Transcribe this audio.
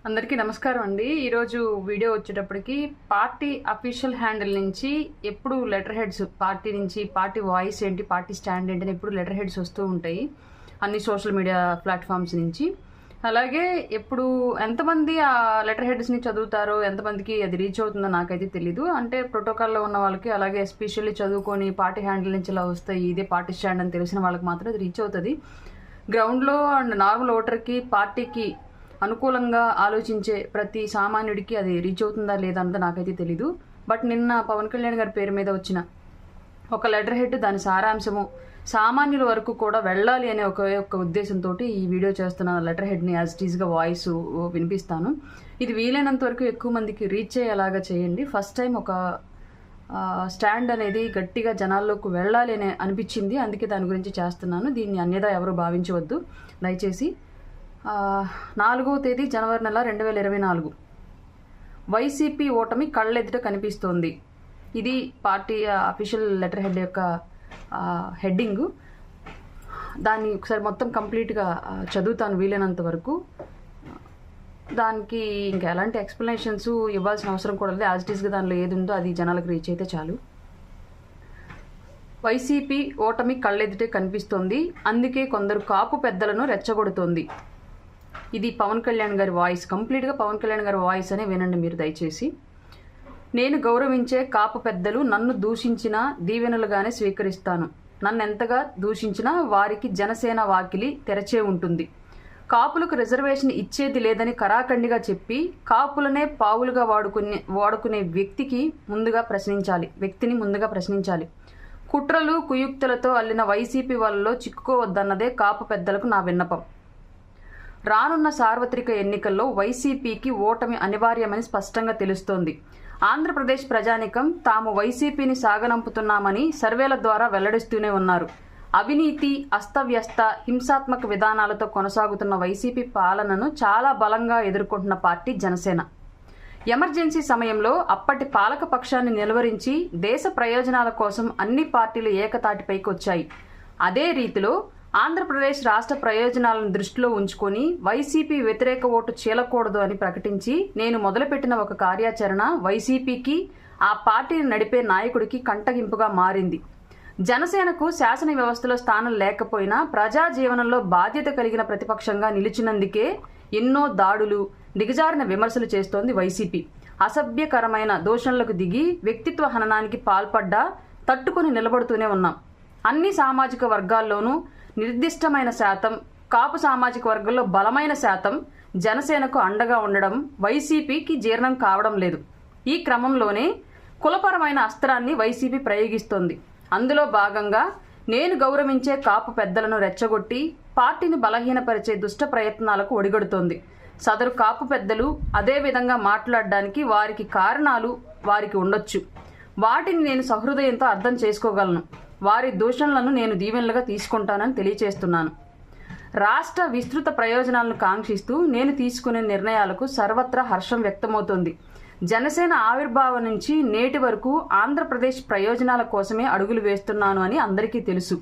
అందరికీ నమస్కారం అండి. ఈరోజు వీడియో వచ్చేటప్పటికి పార్టీ అఫీషియల్ హ్యాండిల్ నుంచి ఎప్పుడు లెటర్ హెడ్స్ పార్టీ నుంచి పార్టీ వాయిస్ ఏంటి, పార్టీ స్టాండ్ ఏంటి అని ఎప్పుడు లెటర్ హెడ్స్ వస్తూ ఉంటాయి అన్ని సోషల్ మీడియా ప్లాట్ఫామ్స్ నుంచి. అలాగే ఎప్పుడు ఎంతమంది ఆ లెటర్ హెడ్స్ని చదువుతారో, ఎంతమందికి అది రీచ్ అవుతుందో నాకైతే తెలీదు. అంటే ప్రోటోకాల్లో ఉన్న వాళ్ళకి, అలాగే ఎస్పెషల్లీ చదువుకొని పార్టీ హ్యాండిల్ నుంచి ఇలా వస్తాయి, ఇదే పార్టీ స్టాండ్ అని తెలిసిన వాళ్ళకి మాత్రం అది రీచ్ అవుతుంది. గ్రౌండ్లో అండ్ నార్మల్ ఓటర్కి, పార్టీకి అనుకూలంగా ఆలోచించే ప్రతి సామాన్యుడికి అది రీచ్ అవుతుందా లేదా అన్నది నాకైతే తెలీదు. బట్ నిన్న పవన్ కళ్యాణ్ గారి పేరు మీద వచ్చిన ఒక లెటర్ హెడ్, దాని సారాంశము సామాన్యుల వరకు కూడా వెళ్ళాలి అనే ఒక ఉద్దేశంతో ఈ వీడియో చేస్తున్న లెటర్ హెడ్ని యాజ్ ఇట్ ఈస్గా వాయిస్ వినిపిస్తాను. ఇది వీలైనంత వరకు ఎక్కువ మందికి రీచ్ అయ్యేలాగా చేయండి. ఫస్ట్ టైం ఒక స్టాండ్ అనేది గట్టిగా జనాల్లోకి వెళ్ళాలి అని అనిపించింది, అందుకే దాని గురించి చేస్తున్నాను. దీన్ని అన్యదా ఎవరు భావించవద్దు దయచేసి. 4వ తేదీ జనవరి నెల 2024 వైసీపీ ఓటమి కళ్ళెదుట కనిపిస్తోంది. ఇది పార్టీ అఫీషియల్ లెటర్ హెడ్ యొక్క హెడ్డింగు. దాన్ని ఒకసారి మొత్తం కంప్లీట్గా చదువుతాను వీలైనంత వరకు. దానికి ఇంకా ఎలాంటి ఎక్స్ప్లెనేషన్స్ ఇవ్వాల్సిన అవసరం కూడా లేదు. యాజ్ ఇట్ ఈస్గా దానిలో ఏది ఉందో అది జనాలకు రీచ్ అయితే చాలు. వైసీపీ ఓటమి కళ్ళెదుటే కనిపిస్తోంది, అందుకే కొందరు కాపు పెద్దలను రెచ్చగొడుతోంది. ఇది పవన్ కళ్యాణ్ గారి వాయిస్, కంప్లీట్గా పవన్ కళ్యాణ్ గారి వాయిస్ అని వినండి మీరు దయచేసి. నేను గౌరవించే కాపు పెద్దలు నన్ను దూషించినా దీవెనలుగానే స్వీకరిస్తాను. నన్ను ఎంతగా దూషించినా వారికి జనసేన వాకిలి తెరచే ఉంటుంది. కాపులకు రిజర్వేషన్ ఇచ్చేది లేదని కరాఖండిగా చెప్పి కాపులనే పావులుగా వాడుకునే వ్యక్తిని ముందుగా ప్రశ్నించాలి. కుట్రలు కుయుక్తులతో అల్లిన వైసీపీ వాళ్ళలో చిక్కుకోవద్దన్నదే కాపు పెద్దలకు నా విన్నపం. రానున్న సార్వత్రిక ఎన్నికల్లో వైసీపీకి ఓటమి అనివార్యమని స్పష్టంగా తెలుస్తోంది. ఆంధ్రప్రదేశ్ ప్రజానికం తాము వైసీపీని సాగనంపుతున్నామని సర్వేల ద్వారా వెల్లడిస్తూనే ఉన్నారు. అవినీతి, అస్తవ్యస్త, హింసాత్మక విధానాలతో కొనసాగుతున్న వైసీపీ పాలనను చాలా బలంగా ఎదుర్కొంటున్న పార్టీ జనసేన. ఎమర్జెన్సీ సమయంలో అప్పటి పాలక పక్షాన్ని నిలువరించి దేశ ప్రయోజనాల కోసం అన్ని పార్టీలు ఏకతాటిపైకి వచ్చాయి. అదే రీతిలో ఆంధ్రప్రదేశ్ రాష్ట్ర ప్రయోజనాలను దృష్టిలో ఉంచుకొని వైసీపీ వ్యతిరేక ఓటు చీలకూడదు అని ప్రకటించి నేను మొదలుపెట్టిన ఒక కార్యాచరణ వైసీపీకి, ఆ పార్టీని నడిపే నాయకుడికి కంటగింపుగా మారింది. జనసేనకు శాసన వ్యవస్థలో స్థానం లేకపోయినా ప్రజా జీవనంలో బాధ్యత కలిగిన ప్రతిపక్షంగా నిలిచినందుకే ఎన్నో దాడులు, దిగజారిన విమర్శలు చేస్తోంది వైసీపీ. అసభ్యకరమైన దూషణలకు దిగి వ్యక్తిత్వ హననానికి పాల్పడ్డా తట్టుకుని నిలబడుతూనే ఉన్నాం. అన్ని సామాజిక వర్గాల్లోనూ నిర్దిష్టమైన శాతం, కాపు సామాజిక వర్గంలో బలమైన శాతం జనసేనకు అండగా ఉండడం వైసీపీకి జీర్ణం కావడం లేదు. ఈ క్రమంలోనే కులపరమైన అస్త్రాన్ని వైసీపీ ప్రయోగిస్తోంది. అందులో భాగంగా నేను గౌరవించే కాపు పెద్దలను రెచ్చగొట్టి పార్టీని బలహీనపరిచే దుష్ట ప్రయత్నాలకు ఒడిగడుతోంది. సదరు కాపు పెద్దలు అదే విధంగా మాట్లాడడానికి వారికి కారణాలు వారికి ఉండొచ్చు. వాటిని నేను సహృదయంతో అర్థం చేసుకోగలను. వారి దూషణలను నేను దీవెనలుగా తీసుకుంటానని తెలియచేస్తున్నాను. రాష్ట్ర విస్తృత ప్రయోజనాలను కాంక్షిస్తూ నేను తీసుకునే నిర్ణయాలకు సర్వత్రా హర్షం వ్యక్తమవుతోంది. జనసేన ఆవిర్భావం నుంచి నేటి వరకు ఆంధ్రప్రదేశ్ ప్రయోజనాల కోసమే అడుగులు వేస్తున్నాను అని అందరికీ తెలుసు.